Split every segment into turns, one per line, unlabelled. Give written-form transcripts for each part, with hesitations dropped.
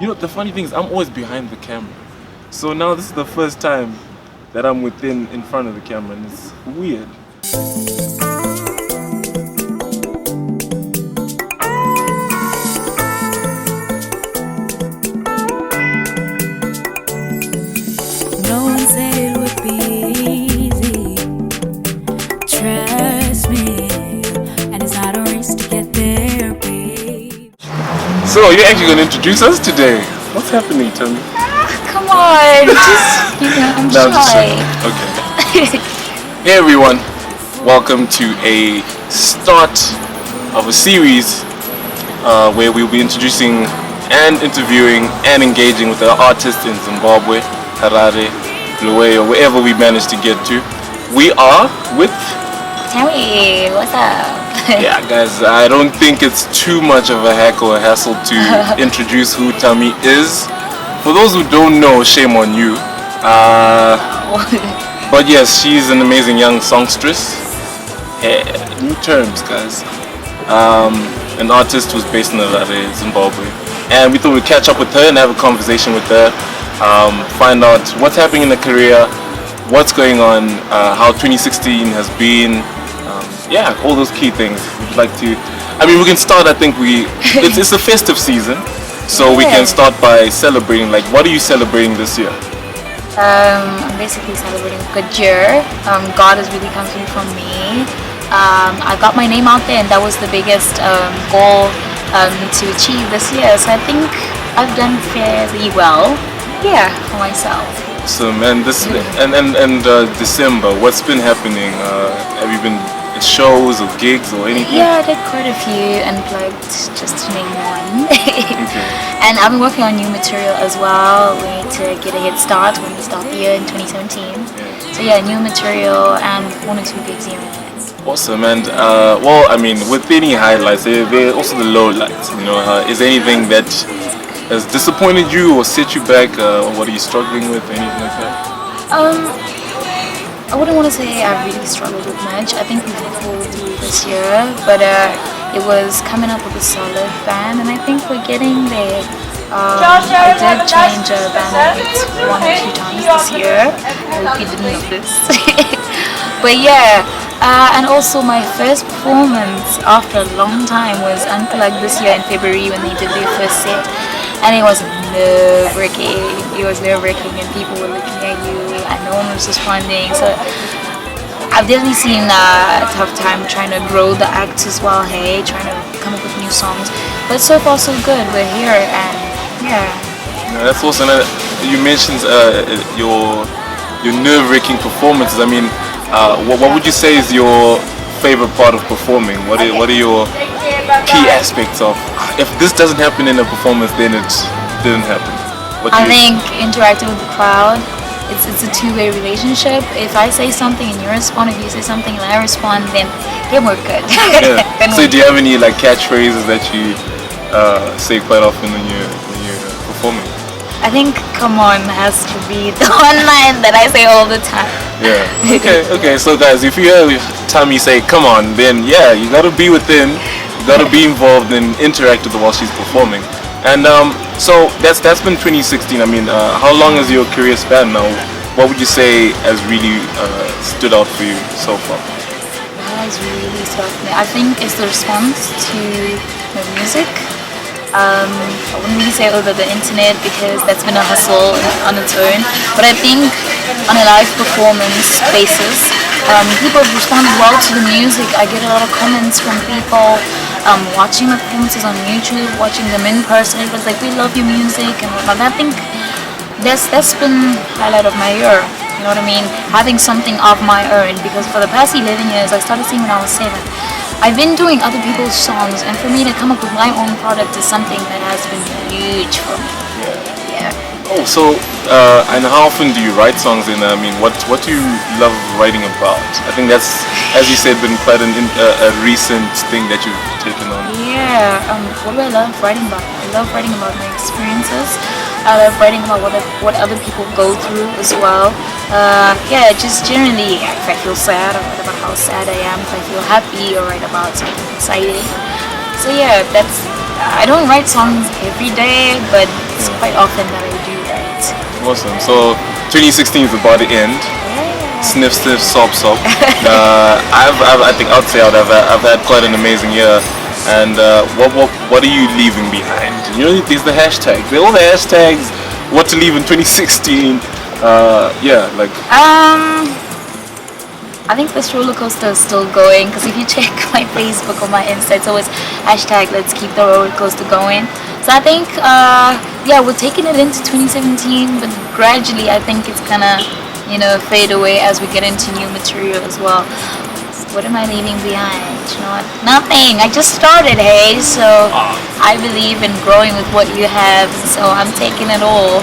You know, the funny thing is I'm always behind the camera. So now this is the first time that I'm in front of the camera, and it's weird.
No one said it would be easy. Trust me, and it's not a race to get there, babe.
So you're actually gonna introduce us today. What's happening, Tamy?
Come on, just, I'm
No,
shy.
Okay. Hey everyone, welcome to a start of a series where we'll be introducing and interviewing and engaging with our artists in Zimbabwe, Harare, Liyon, or wherever we manage to get to. We are with
Tamy, what's up?
yeah guys, I don't think it's too much of a hack or a hassle to introduce who Tamy is. For those who don't know, shame on you. But yes, she's an amazing young songstress. New terms, guys. An artist who's based in Harare, Zimbabwe. And we thought we'd catch up with her and have a conversation with her. Find out what's happening in her career, what's going on, how 2016 has been. Yeah, all those key things. We'd like to. I mean, we can start. I think it's a festive season. So we can start by celebrating, like, what are you celebrating this year?
I'm basically celebrating Kadzere. God has really come through for me. I got my name out there, and that was the biggest goal to achieve this year. So I think I've done fairly well, for myself.
So man, December, what's been happening? Have you been at shows or gigs or anything?
Yeah, I did quite a few unplugged, just to name one.
Okay.
And I've been working on new material as well. We need to get a head start when we start the year in 2017.
Yeah.
So yeah, new material and 1 or 2 gigs here and there.
Awesome. And well, I mean, with any highlights, there are also the low lights. You know, is there anything that has disappointed you or set you back? Or what are you struggling with? Anything like that?
I wouldn't want to say I really struggled with much. I think we pulled through this year, but it was coming up with a solid band, and I think we're getting there. I did change a bandmate 1 or 2 times this year. I hope you didn't notice. But yeah, and also my first performance after a long time was Unplugged this year in February when they did their first set, and it was nerve-wracking. It was nerve-wracking, and people were looking at you, and no one was responding. So I've definitely seen a tough time trying to grow the act as well. Hey, trying to come up with new songs, but so far so good. We're here, and yeah.
That's awesome. You mentioned your nerve-wracking performances. I mean, what would you say is your favorite part of performing? What are your key aspects of, if this doesn't happen in a performance, then it didn't happen?
I think interacting with the crowd, it's a two-way relationship. If I say something and you respond, if you say something and I respond, then we're good.
Yeah. So do you have any like catchphrases that you say quite often when you're performing?
I think "come on" has to be the one line that I say all the time.
Yeah. Okay. So guys, if you hear Tamy say "come on," then yeah, you gotta be within, you gotta be involved and interact with her while she's performing. And so that's been 2016. I mean, how long has your career span now? What would you say has really stood out for you so far?
That has really stood out for me. I think it's the response to my music. I wouldn't really say over the internet because that's been a hustle on its own, but I think on a live performance basis, people have responded well to the music. I get a lot of comments from people watching the performances on YouTube, watching them in person. It was like, we love your music and whatnot. I think that's been highlight of my year. You know what I mean? Having something of my own, because for the past 11 years, I started singing when I was 7. I've been doing other people's songs, and for me to come up with my own product is something that has been huge for me. Yeah.
Oh, so and how often do you write songs? And I mean, what do you love writing about? I think that's, as you said, been quite a recent thing that you've taken on.
Yeah. What do I love writing about? I love writing about my experiences. I love writing about what other people go through as well. Yeah, just generally, if I feel sad, I write about how sad I am. If I feel happy, I write about something exciting. So yeah, I don't write songs every day, but it's quite often that I do that.
Awesome. So 2016 is about to end. Sniff, sniff, sop, sop. I think I'd say I've had quite an amazing year. And what are you leaving behind? You know, there's the hashtag. There are all the hashtags. What to leave in 2016.
I think this roller coaster is still going, because if you check my Facebook or my Insta, it's always hashtag let's keep the roller coaster going. So I think we're taking it into 2017, but gradually I think it's gonna fade away as we get into new material as well. What am I leaving behind? You know what? Nothing. I just started, hey. So I believe in growing with what you have. So I'm taking it all.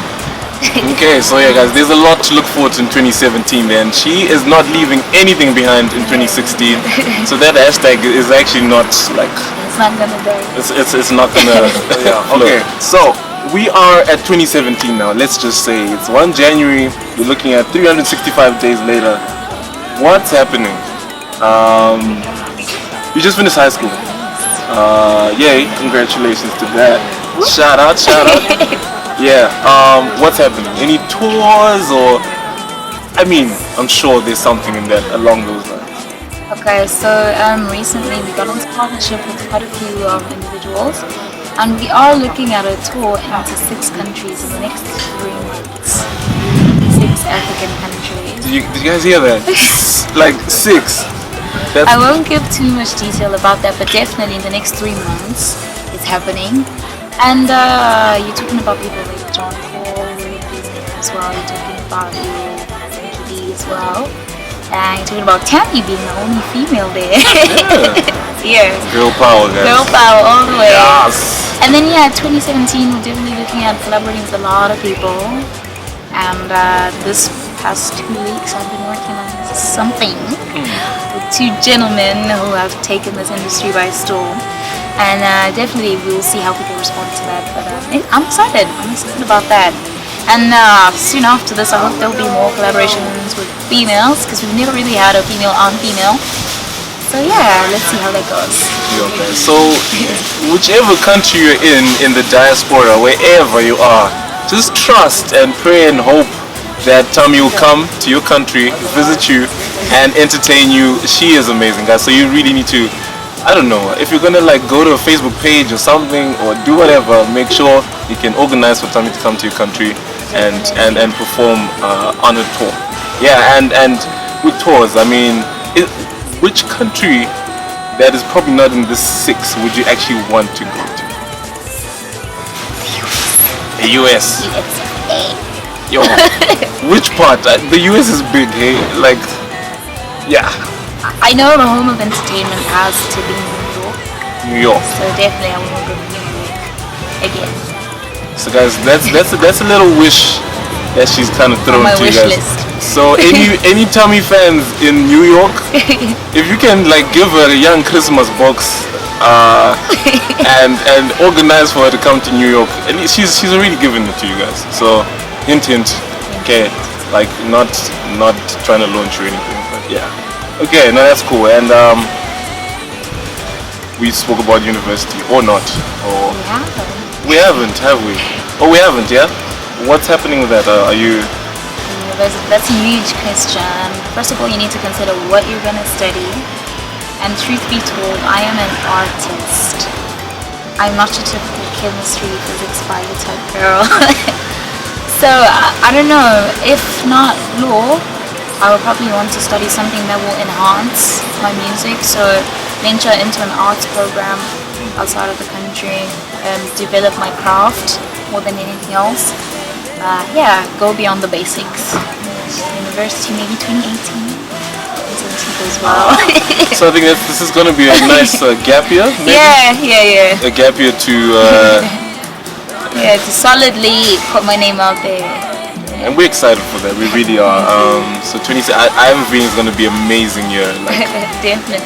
Okay, so yeah, guys, there's a lot to look forward to in 2017. Then she is not leaving anything behind in 2016. So that hashtag is actually not like.
It's not gonna die.
It's not gonna. Okay, so we are at 2017 now. Let's just say it's 1 January. We're looking at 365 days later. What's happening? You just finished high school. Yay! Congratulations to that. Shout out. Yeah. What's happening? Any tours or? I mean, I'm sure there's something in that along those lines.
Okay, so recently we got into partnership with quite a few individuals, and we are looking at a tour into 6 countries in the next 3 months. 6 African countries.
Did you guys hear that? Like 6.
I won't give too much detail about that, but definitely in the next 3 months it's happening. And you're talking about people like John Paul as well. You're talking about Nikki as well. And you're talking about Tamy being the only female there. Yeah.
Girl power, guys.
Girl power all the way.
Yes.
And then 2017 we're definitely looking at collaborating with a lot of people. And this past 2 weeks I've been working on something with 2 gentlemen who have taken this industry by storm. And definitely we'll see how people respond to that. But I'm excited about that. And soon after this I hope there'll be more collaborations with females, because we've never really had a female on female. So yeah, let's see how that goes.
Okay. So whichever country you're in the diaspora, wherever you are, just trust and pray and hope that Tamy will come to your country, visit you, and entertain you. She is amazing, guys. So you really need to, I don't know, if you're gonna like go to a Facebook page or something or do whatever, make sure you can organize for Tamy to come to your country and perform on a tour. Yeah, and with tours, I mean, which country that is probably not in the 6 would you actually want to go to? The US. Yo, which part? The US is big, hey? Like, yeah.
I know the home of entertainment has to be
New York.
So definitely I want to go to New York again.
So guys, that's a little wish that she's kind of thrown to you guys.
List.
So any Tamy fans in New York, if you can like give her a young Christmas box and organize for her to come to New York, and she's already given it to you guys. So hint, okay, like not trying to launch or anything, but yeah. Okay, no, that's cool. And we spoke about university or not, or we haven't, have we? Oh, we haven't, yeah. What's happening with that? Are you?
That's a huge question. First of all, you need to consider what you're gonna study. And truth be told, I am an artist. I'm not your typical chemistry, physics, bio type girl. So I don't know. If not law, I would probably want to study something that will enhance my music. So venture into an arts program outside of the country and develop my craft more than anything else. Go beyond the basics. University maybe 2018. As well.
So I think that this is going to be a nice gap year. Maybe?
Yeah.
A gap year to.
To solidly put my name out there.
And we're excited for that. We really are. So 20. I have a feeling it's going to be an amazing year. Like.
Definitely.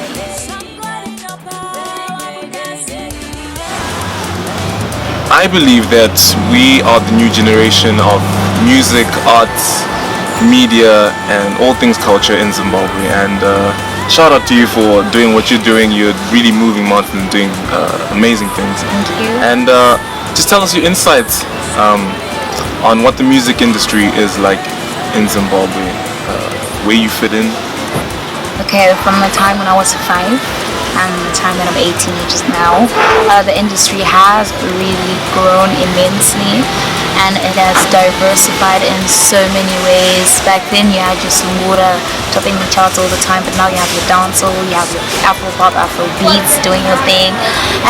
I believe that we are the new generation of music, arts, media, and all things culture in Zimbabwe. And shout out to you for doing what you're doing. You're really moving mountains and doing amazing things.
Thank you.
And just tell us your insights on what the music industry is like in Zimbabwe, where you fit in.
Okay, from the time when I was 5 and the time when I'm 18, which is now, the industry has really grown immensely, and it has diversified in so many ways. Back then you had your Sangura topping the charts all the time, but now you have your dancehall, you have your Afro pop, Afro beats doing your thing,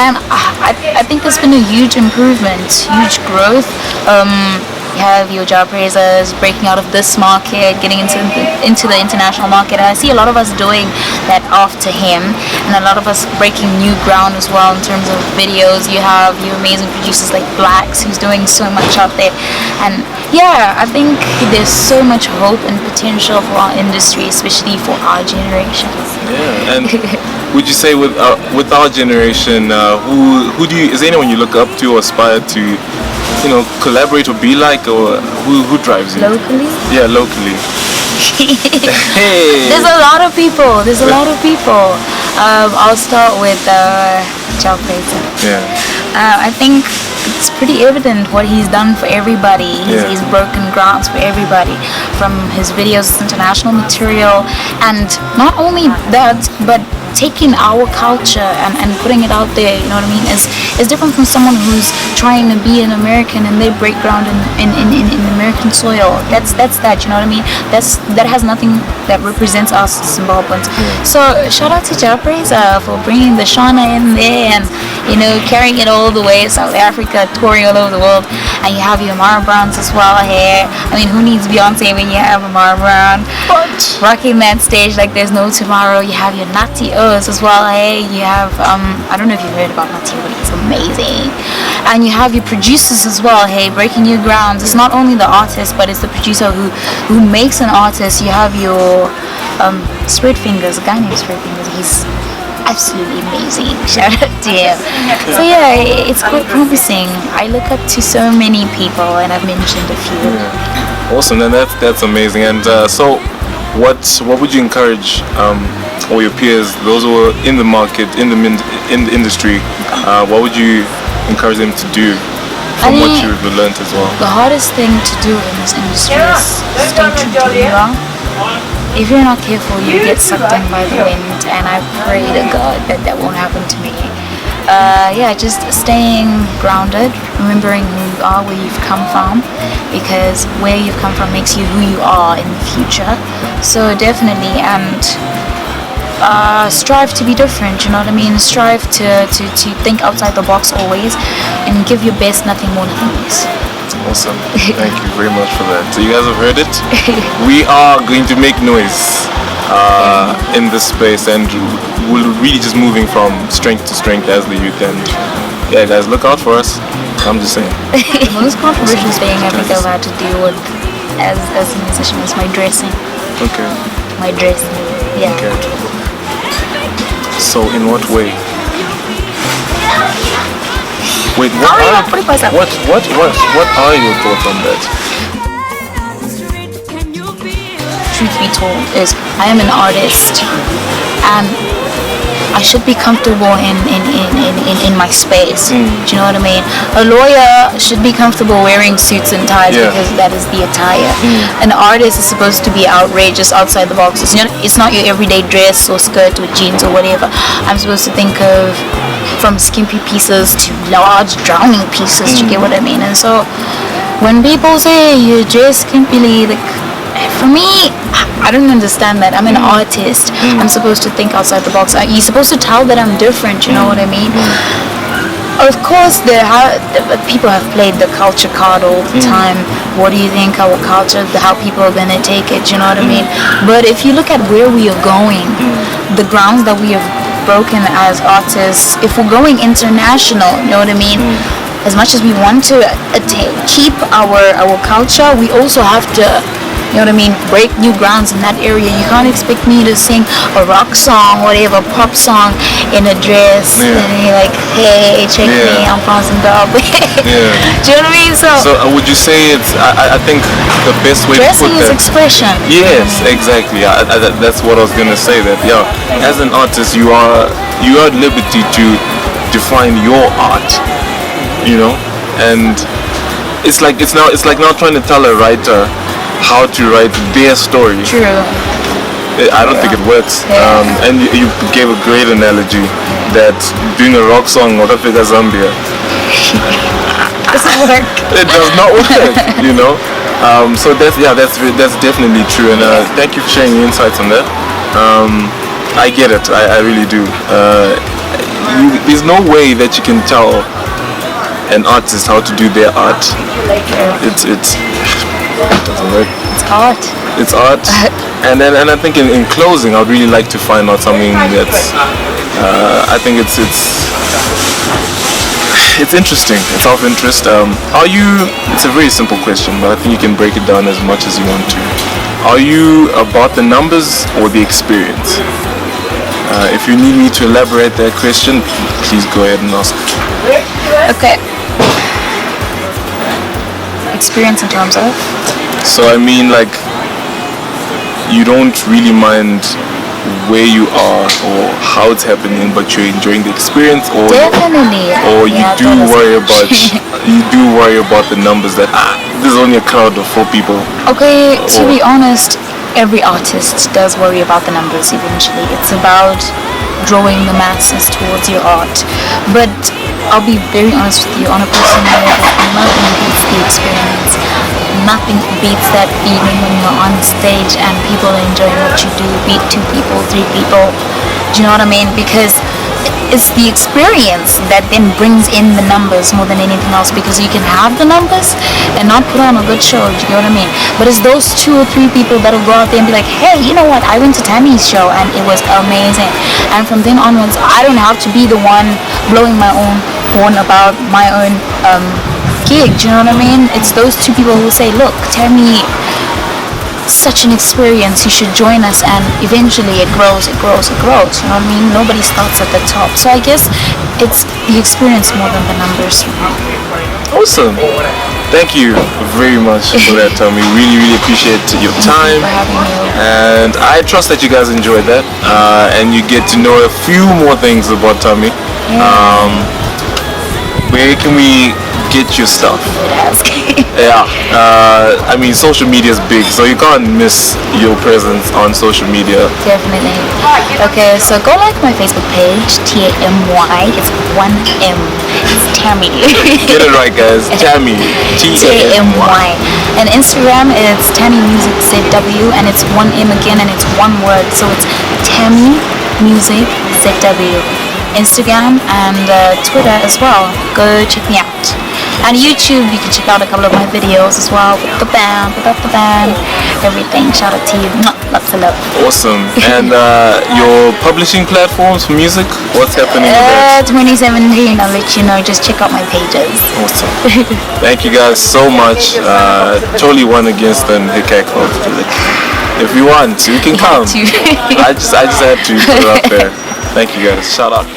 and I think there's been a huge improvement, huge growth. You have your job praisers breaking out of this market, getting into the international market, and I see a lot of us doing that after him, and a lot of us breaking new ground as well in terms of videos. You have your amazing producers like Blacks, who's doing so much out there, and yeah, I think there's so much hope and potential for our industry, especially for our generation.
Yeah, and would you say with our generation, who do you, is there anyone you look up to or aspire to, you know, collaborate or be like, or who drives you?
Locally?
Yeah, locally. Hey.
There's a lot of people. I'll start with Joe Clayton.
Yeah.
I think it's pretty evident what he's done for everybody. He's broken grounds for everybody, from his videos, international material, and not only that, but taking our culture and putting it out there, you know what I mean, is different from someone who's trying to be an American and they break ground in American soil. That's that, you know what I mean? That has nothing that represents us Zimbabweans. So shout out to Japres for bringing the Shauna in there and, you know, carrying it all the way, South Africa, touring all over the world. And you have your Mara Browns as well here. I mean, who needs Beyonce when you have a Mara Brown rocking that stage like there's no tomorrow? You have your Nati O's as well. Hey, you have I don't know if you've heard about Nati, but it's amazing. And you have your producers as well. Hey, breaking new grounds. It's not only the artist, but it's the producer who makes an artist. You have your Spread Fingers, a guy named Spread Fingers. He's absolutely amazing. Shout out to him. So yeah, it's quite promising. I look up to so many people, and I've mentioned a few.
Awesome, and that's amazing. And so, what would you encourage all your peers, those who are in the market, in the industry? What would you encourage them to do from what you've learned as well?
The hardest thing to do in this industry is stay true to who you are. If you're not careful, you get sucked in by the wind, and I pray to God that won't happen to me. Just staying grounded, remembering who you are, where you've come from, because where you've come from makes you who you are in the future. So definitely, and strive to be different, you know what I mean? Strive to think outside the box always, and give your best, nothing more, nothing less.
Awesome. Thank you very much for that. So you guys have heard it. We are going to make noise in this space, and we're really just moving from strength to strength as the youth. And yeah, guys, look out for us. I'm just saying.
The most controversial thing I think I've had to deal with as a musician is my dressing.
Okay.
My dressing. Yeah.
Okay. So in what way? Wait, what are your thoughts on that? Truth
be told, is I am an artist, and I should be comfortable in my space. Do you know what I mean? A lawyer should be comfortable wearing suits and ties because that is the attire. An artist is supposed to be outrageous, outside the box. It's not your everyday dress or skirt with jeans or whatever. I'm supposed to think of from skimpy pieces to large drowning pieces. You get what I mean? And so when people say you dress skimpily, like, for me, I don't understand that. I'm an artist. I'm supposed to think outside the box. You're supposed to tell that I'm different, you know what I mean? Of course, people have played the culture card all the time. What do you think our culture, how people are going to take it, you know what I mean? But if you look at where we are going, the grounds that we have broken as artists, if we're going international, you know what I mean? As much as we want to keep our culture, we also have to, you know what I mean, break new grounds in that area. You can't expect me to sing a rock song, whatever, pop song in a dress, and you're like, hey, check me, I'm from Zimbabwe. Do you know what I mean? So
would you say it's, I think the best way
dressing
to put
is
that,
expression.
Yes, exactly. That's what I was gonna say. That as an artist, you are at liberty to define your art. You know, and it's like now trying to tell a writer how to write their story.
True.
I don't think it works. And you gave a great analogy that doing a rock song Wakafika Zambia
Doesn't work.
it does not work, you know. So that's definitely true, and thank you for sharing your insights on that. I get it, I really do. There's no way that you can tell an artist how to do their art. It doesn't work.
It's art.
It's art. And I think in closing, I'd really like to find out something that's I think it's interesting. It's of interest. It's a very simple question, but I think you can break it down as much as you want to. Are you about the numbers or the experience? If you need me to elaborate that question, please go ahead and ask.
Okay. Experience in terms of?
So I mean, like, you don't really mind where you are or how it's happening, but you're enjoying the experience, or
Definitely.
Or you do worry about the numbers that there's only a crowd of 4 people.
Okay, to be honest, every artist does worry about the numbers eventually. It's about drawing the masses towards your art. But I'll be very honest with you, on a personal level, nothing beats the experience. Nothing beats that feeling when you're on stage and people are enjoying what you do, be it 2 people, 3 people. Do you know what I mean? Because it's the experience that then brings in the numbers more than anything else, because you can have the numbers and not put on a good show. Do you know what I mean? But it's those 2 or 3 people that'll go out there and be like, hey, you know what, I went to Tammy's show and it was amazing. And from then onwards, I don't have to be the one blowing my own horn about my own gig. Do you know what I mean? It's those 2 people who say, look, Tammy, such an experience, you should join us, and eventually it grows. You know what I mean? Nobody starts at the top. So I guess it's the experience more than the numbers.
Awesome. Thank you very much for that, Tamy. Really appreciate your time.
Thank you for having me.
And I trust that you guys enjoyed that, and you get to know a few more things about Tamy. Where can we get your stuff? Yeah, I mean, social media is big, so you can't miss your presence on social media.
Definitely. Okay, so go like my Facebook page, Tamy. It's 1M. It's Tamy.
Get it right, guys. Tamy.
Tamy. And Instagram, it's Tamy Music ZW, and it's 1M again, and it's one word, so it's Tamy Music ZW. Instagram and Twitter as well. Go check me out. And YouTube, you can check out a couple of my videos as well with the band, without the band, everything. Shout out to you. Lots of love.
Awesome. And your publishing platforms for music, what's happening with that?
2017, I'll let you know. Just check out my pages.
Awesome. Thank you guys so much. Totally won against an Hikak. If you want, you can come. I just had to put it out there. Thank you guys. Shout out.